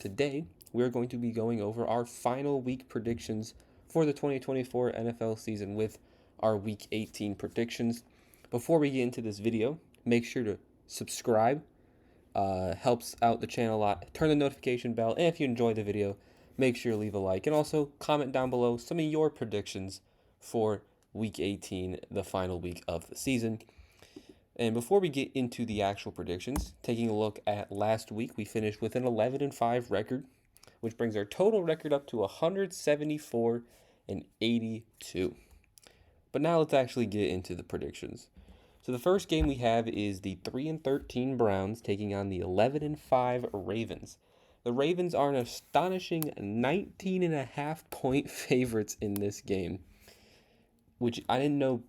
Today, we're going to be going over our final week predictions for the 2024 NFL season with our Week 18 predictions. Before we get into this video, make sure to subscribe. Helps out the channel a lot. Turn the notification bell, and if you enjoy the video, make sure to leave a like. And also, comment down below some of your predictions for Week 18, the final week of the season. And before we get into the actual predictions, taking a look at last week, we finished with an 11-5 record, which brings our total record up to 174-82. But now let's actually get into the predictions. So the first game we have is the 3-13 Browns taking on the 11-5 Ravens. The Ravens are an astonishing 19.5-point favorites in this game, which I didn't know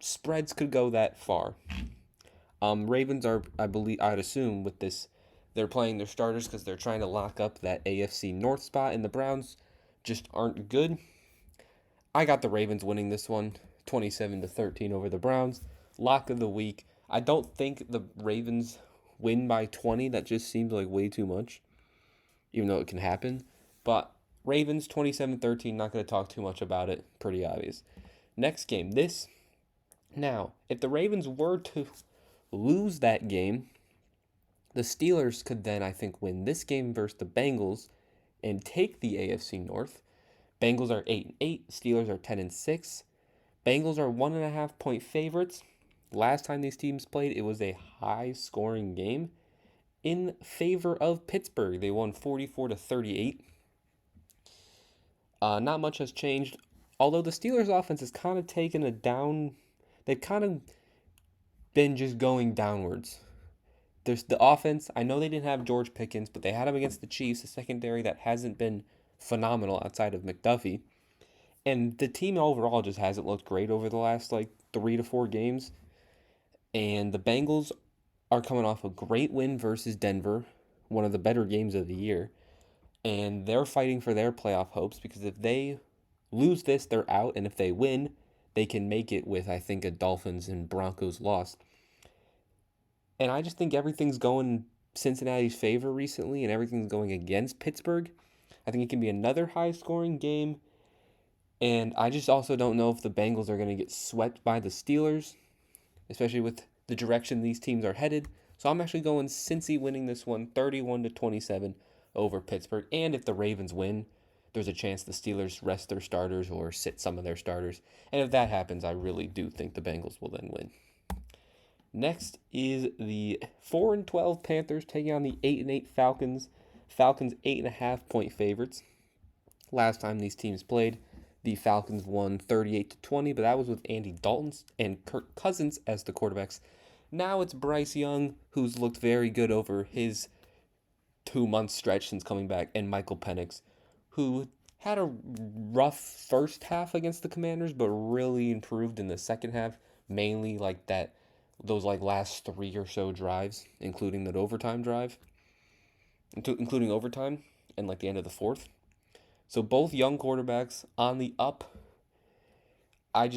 spreads could go that far. Ravens are, I'd assume with this, they're playing their starters because they're trying to lock up that AFC North spot, and the Browns just aren't good. I got the Ravens winning this one, 27-13 over the Browns. Lock of the week. I don't think the Ravens win by 20. That just seems like way too much, even though it can happen. But Ravens 27-13, not going to talk too much about it. Pretty obvious. Next game, Now, if the Ravens were to lose that game, the Steelers could then, I think, win this game versus the Bengals and take the AFC North. Bengals are 8-8, Steelers are 10-6. Bengals are 1.5-point favorites. Last time these teams played, it was a high-scoring game in favor of Pittsburgh. They won 44-38. Not much has changed, although the Steelers' offense has kind of taken a down. They've kind of been just going downwards. There's the offense. I know they didn't have George Pickens, but they had him against the Chiefs, a secondary that hasn't been phenomenal outside of McDuffie. And the team overall just hasn't looked great over the last 3 to 4 games. And the Bengals are coming off a great win versus Denver, one of the better games of the year. And they're fighting for their playoff hopes because if they lose this, they're out. And if they win, they can make it with, I think, a Dolphins and Broncos loss. And I just think everything's going Cincinnati's favor recently, and everything's going against Pittsburgh. I think it can be another high-scoring game. And I just also don't know if the Bengals are going to get swept by the Steelers, especially with the direction these teams are headed. So I'm actually going Cincy winning this one 31-27 over Pittsburgh. And if the Ravens win, there's a chance the Steelers rest their starters or sit some of their starters. And if that happens, I really do think the Bengals will then win. Next is the 4-12 Panthers taking on the 8-8 Falcons. Falcons 8.5-point favorites. Last time these teams played, the Falcons won 38-20, but that was with Andy Dalton and Kirk Cousins as the quarterbacks. Now it's Bryce Young, who's looked very good over his 2-month stretch since coming back, and Michael Penix, who had a rough first half against the Commanders, but really improved in the second half, mainly those last 3 or so drives, including that overtime drive, including overtime and the end of the fourth. So both young quarterbacks on the up. I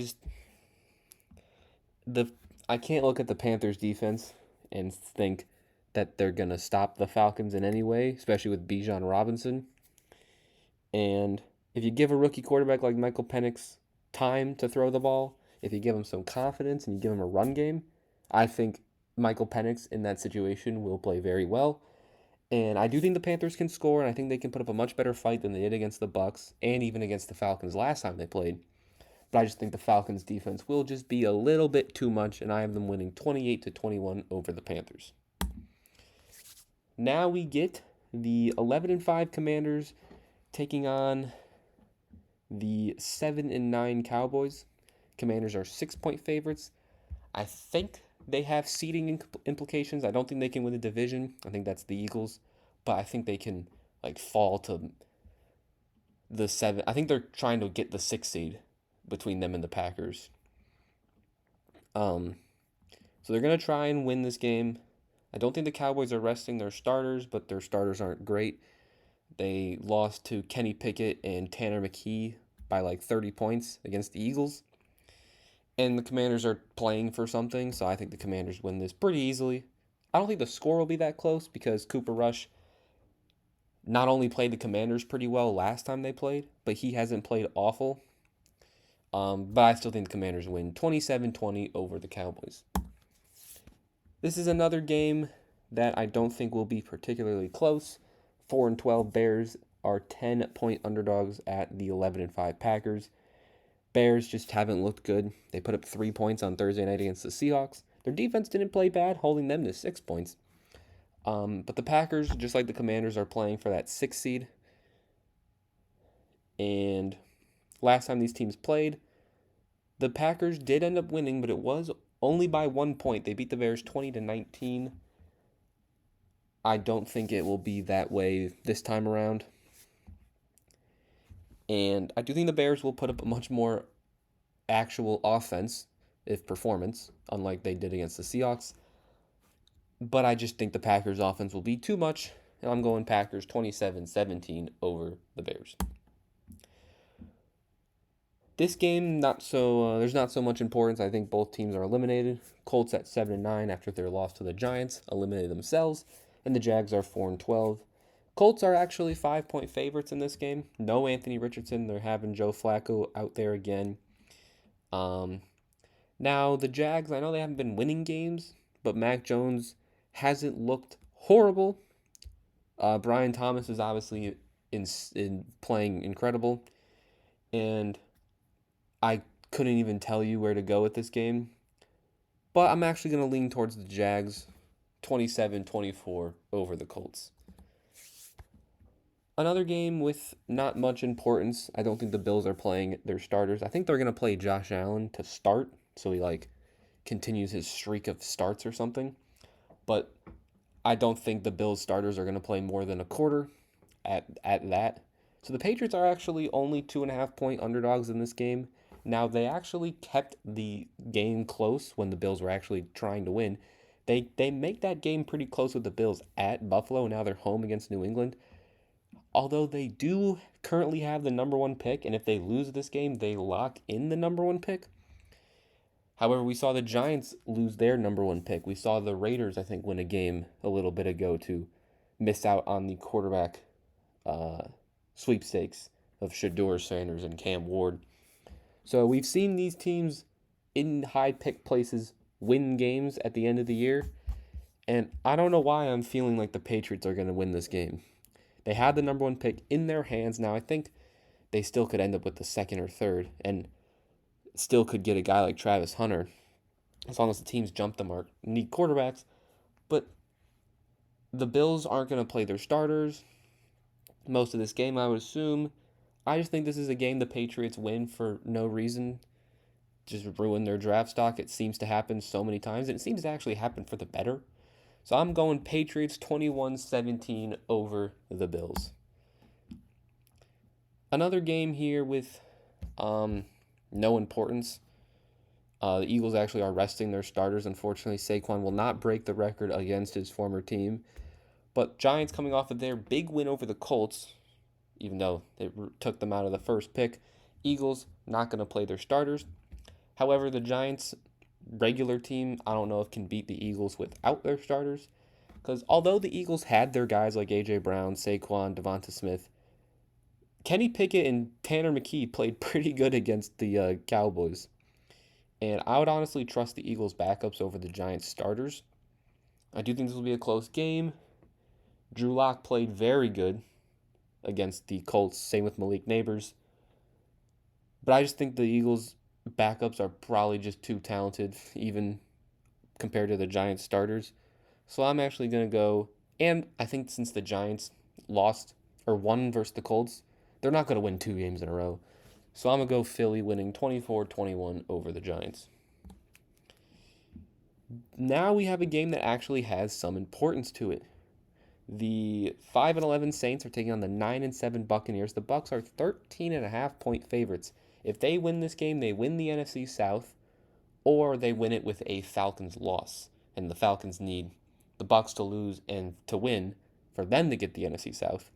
can't look at the Panthers defense and think that they're going to stop the Falcons in any way, especially with Bijan Robinson. And if you give a rookie quarterback like Michael Penix time to throw the ball, if you give him some confidence and you give him a run game, I think Michael Penix in that situation will play very well. And I do think the Panthers can score, and I think they can put up a much better fight than they did against the Bucs and even against the Falcons last time they played. But I just think the Falcons' defense will just be a little bit too much, and I have them winning 28-21 over the Panthers. Now we get the 11-5 Commanders taking on the 7-9 Cowboys. Commanders are 6-point favorites. I think they have seeding implications. I don't think they can win the division. I think that's the Eagles. But I think they can fall to the 7. I think they're trying to get the 6 seed between them and the Packers. So they're going to try and win this game. I don't think the Cowboys are resting their starters, but their starters aren't great. They lost to Kenny Pickett and Tanner McKee by 30 points against the Eagles. And the Commanders are playing for something, so I think the Commanders win this pretty easily. I don't think the score will be that close because Cooper Rush not only played the Commanders pretty well last time they played, but he hasn't played awful. But I still think the Commanders win 27-20 over the Cowboys. This is another game that I don't think will be particularly close. 4-12 Bears are 10-point underdogs at the 11-5 Packers. Bears just haven't looked good. They put up 3 points on Thursday night against the Seahawks. Their defense didn't play bad, holding them to 6 points. But the Packers, just like the Commanders, are playing for that 6th seed. And last time these teams played, the Packers did end up winning, but it was only by 1 point. They beat the Bears 20-19. I don't think it will be that way this time around. And I do think the Bears will put up a much more actual offense, if performance, unlike they did against the Seahawks. But I just think the Packers' offense will be too much, and I'm going Packers 27-17 over the Bears. This game, there's not so much importance. I think both teams are eliminated. Colts at 7-9 after their loss to the Giants eliminated themselves, and the Jags are 4-12. Colts are actually 5-point favorites in this game. No Anthony Richardson. They're having Joe Flacco out there again. Now, the Jags, I know they haven't been winning games, but Mac Jones hasn't looked horrible. Brian Thomas is obviously in playing incredible. And I couldn't even tell you where to go with this game. But I'm actually going to lean towards the Jags 27-24 over the Colts. Another game with not much importance. I don't think the Bills are playing their starters. I think they're going to play Josh Allen to start, so he continues his streak of starts or something. But I don't think the Bills starters are going to play more than a quarter at that. So the Patriots are actually only 2.5-point underdogs in this game. Now, they actually kept the game close when the Bills were actually trying to win. They make that game pretty close with the Bills at Buffalo. Now they're home against New England. Although they do currently have the number 1 pick, and if they lose this game, they lock in the number 1 pick. However, we saw the Giants lose their number 1 pick. We saw the Raiders, I think, win a game a little bit ago to miss out on the quarterback sweepstakes of Shedeur Sanders and Cam Ward. So we've seen these teams in high pick places win games at the end of the year, and I don't know why I'm feeling like the Patriots are going to win this game. They had the number 1 pick in their hands. Now, I think they still could end up with the 2nd or 3rd and still could get a guy like Travis Hunter as long as the teams jump them or need quarterbacks. But the Bills aren't going to play their starters most of this game, I would assume. I just think this is a game the Patriots win for no reason. Just ruin their draft stock. It seems to happen so many times, and it seems to actually happen for the better. So I'm going Patriots 21-17 over the Bills. Another game here with no importance. The Eagles actually are resting their starters. Unfortunately, Saquon will not break the record against his former team. But Giants coming off of their big win over the Colts, even though they took them out of the first pick. Eagles not going to play their starters. However, the Giants' regular team, I don't know if can beat the Eagles without their starters. Because although the Eagles had their guys like A.J. Brown, Saquon, Devonta Smith, Kenny Pickett and Tanner McKee played pretty good against the Cowboys. And I would honestly trust the Eagles' backups over the Giants' starters. I do think this will be a close game. Drew Lock played very good against the Colts. Same with Malik Neighbors. But I just think the Eagles' backups are probably just too talented, even compared to the Giants' starters. So I'm actually going to go, and I think since the Giants lost or won versus the Colts, they're not going to win 2 games in a row. So I'm going to go Philly winning 24-21 over the Giants. Now we have a game that actually has some importance to it. The 5-11 Saints are taking on the 9-7 Buccaneers. The Bucs are 13.5-point favorites. If they win this game, they win the NFC South, or they win it with a Falcons loss. And the Falcons need the Bucs to lose and to win for them to get the NFC South.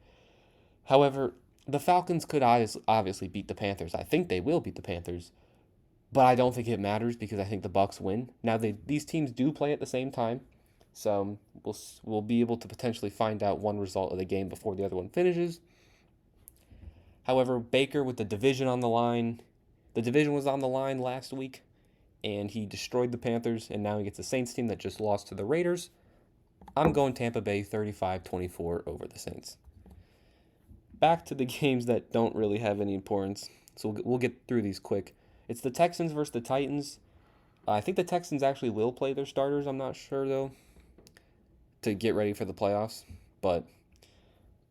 However, the Falcons could obviously beat the Panthers. I think they will beat the Panthers, but I don't think it matters because I think the Bucs win. Now, these teams do play at the same time, So we'll be able to potentially find out one result of the game before the other one finishes. However, Baker with the division on the line, the division was on the line last week, and he destroyed the Panthers, and now he gets the Saints team that just lost to the Raiders. I'm going Tampa Bay 35-24 over the Saints. Back to the games that don't really have any importance, so we'll get through these quick. It's the Texans versus the Titans. I think the Texans actually will play their starters. I'm not sure, though, to get ready for the playoffs. But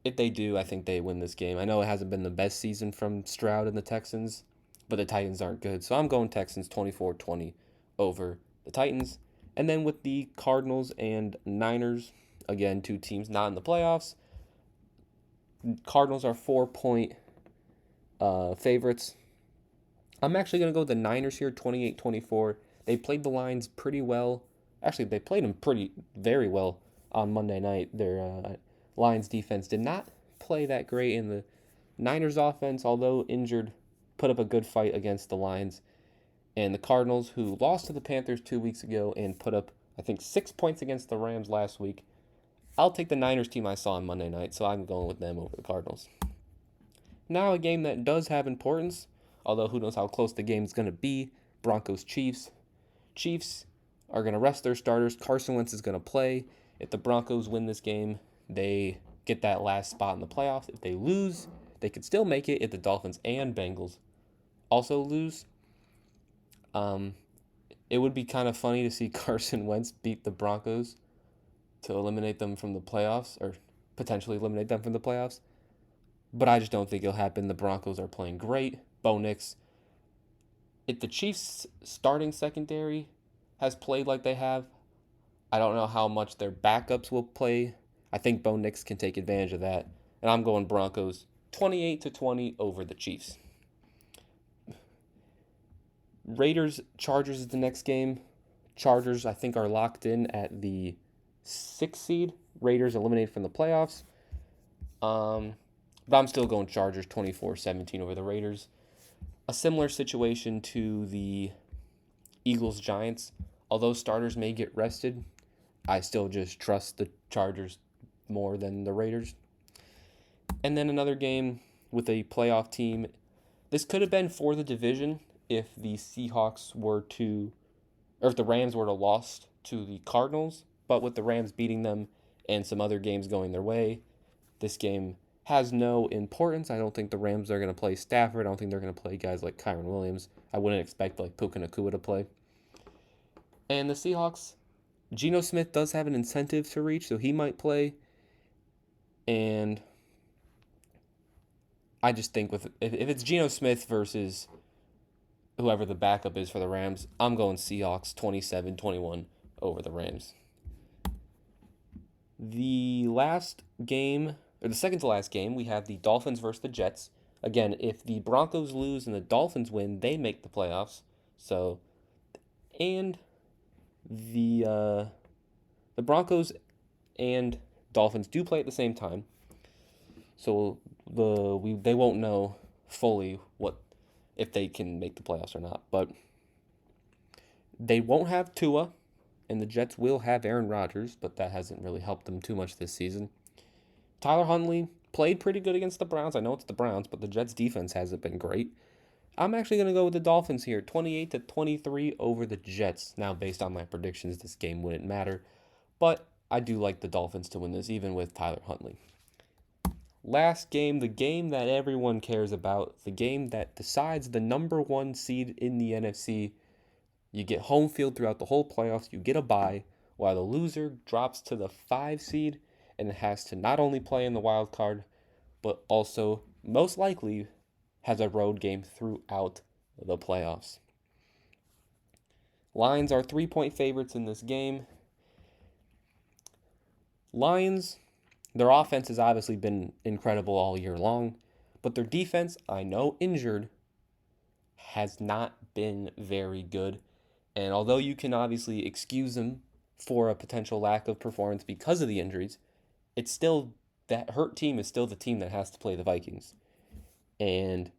if they do, I think they win this game. I know it hasn't been the best season from Stroud and the Texans, but the Titans aren't good. So I'm going Texans 24-20 over the Titans. And then with the Cardinals and Niners, again, two teams not in the playoffs. Cardinals are 4-point favorites. I'm actually going to go with the Niners here, 28-24. They played the Lions pretty well. Actually, they played them very well on Monday night. Their Lions defense did not play that great, in the Niners offense, although injured, put up a good fight against the Lions. And the Cardinals, who lost to the Panthers 2 weeks ago and put up, I think, 6 points against the Rams last week. I'll take the Niners team I saw on Monday night, so I'm going with them over the Cardinals. Now a game that does have importance, although who knows how close the game is going to be, Broncos Chiefs. Chiefs are going to rest their starters. Carson Wentz is going to play. If the Broncos win this game, they get that last spot in the playoffs. If they lose, they could still make it if the Dolphins and Bengals also lose. It would be kind of funny to see Carson Wentz beat the Broncos to eliminate them from the playoffs, or potentially eliminate them from the playoffs. But I just don't think it'll happen. The Broncos are playing great. Bo Nix. If the Chiefs' starting secondary has played like they have, I don't know how much their backups will play. I think Bo Nix can take advantage of that. And I'm going Broncos 28-20 over the Chiefs. Raiders-Chargers is the next game. Chargers, I think, are locked in at the 6th seed. Raiders eliminated from the playoffs. But I'm still going Chargers 24-17 over the Raiders. A similar situation to the Eagles-Giants. Although starters may get rested, I still just trust the Chargers more than the Raiders. And then another game with a playoff team. This could have been for the division if the Seahawks were to, or if the Rams were to lost to the Cardinals. But with the Rams beating them and some other games going their way, this game has no importance. I don't think the Rams are going to play Stafford. I don't think they're going to play guys like Kyron Williams. I wouldn't expect like Puka Nacua to play. And the Seahawks, Geno Smith does have an incentive to reach, so he might play. And I just think if it's Geno Smith versus whoever the backup is for the Rams, I'm going Seahawks 27-21 over the Rams. The last game, or the second to last game, we have the Dolphins versus the Jets. Again, if the Broncos lose and the Dolphins win, they make the playoffs. So, and the Broncos and Dolphins do play at the same time. So they won't know fully if they can make the playoffs or not. But they won't have Tua, and the Jets will have Aaron Rodgers, but that hasn't really helped them too much this season. Tyler Huntley played pretty good against the Browns. I know it's the Browns, but the Jets' defense hasn't been great. I'm actually going to go with the Dolphins here, 28-23 over the Jets. Now, based on my predictions, this game wouldn't matter, but I do like the Dolphins to win this, even with Tyler Huntley. Last game, the game that everyone cares about, the game that decides the number one seed in the NFC. You get home field throughout the whole playoffs. You get a bye, while the loser drops to the 5 seed and has to not only play in the wild card, but also most likely has a road game throughout the playoffs. Lions are 3-point favorites in this game. Lions, their offense has obviously been incredible all year long, but their defense, I know injured, has not been very good. And although you can obviously excuse them for a potential lack of performance because of the injuries, it's still, that hurt team is still the team that has to play the Vikings. And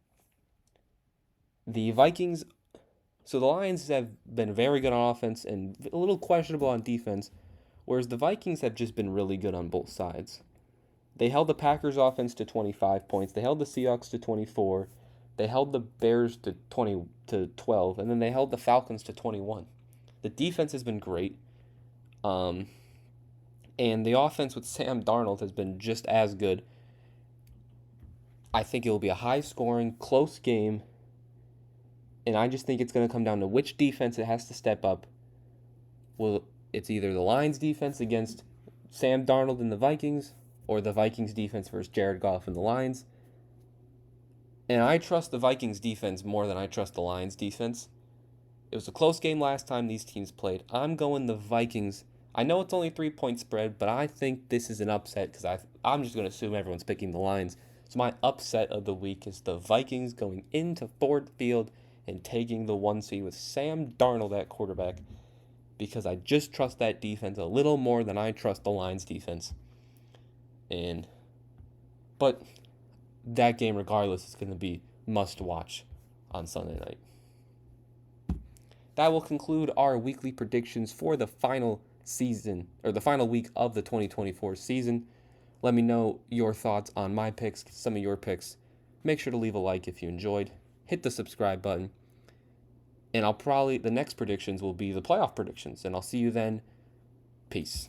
the Vikings, so the Lions have been very good on offense and a little questionable on defense, whereas the Vikings have just been really good on both sides. They held the Packers offense to 25 points. They held the Seahawks to 24. They held the Bears to 12, and then they held the Falcons to 21. The defense has been great. And the offense with Sam Darnold has been just as good. I think it will be a high-scoring, close game, and I just think it's going to come down to which defense it has to step up. It's either the Lions defense against Sam Darnold and the Vikings, or the Vikings defense versus Jared Goff and the Lions. And I trust the Vikings defense more than I trust the Lions defense. It was a close game last time these teams played. I'm going the Vikings. I know it's only a 3-point spread, but I think this is an upset because I'm just going to assume everyone's picking the Lions. So my upset of the week is the Vikings going into Ford Field and taking the 1 seed with Sam Darnold at quarterback, because I just trust that defense a little more than I trust the Lions defense. But that game, regardless, is going to be must watch on Sunday night. That will conclude our weekly predictions for the final season, or the final week of the 2024 season. Let me know your thoughts on my picks, some of your picks. Make sure to leave a like if you enjoyed. Hit the subscribe button. And the next predictions will be the playoff predictions. And I'll see you then. Peace.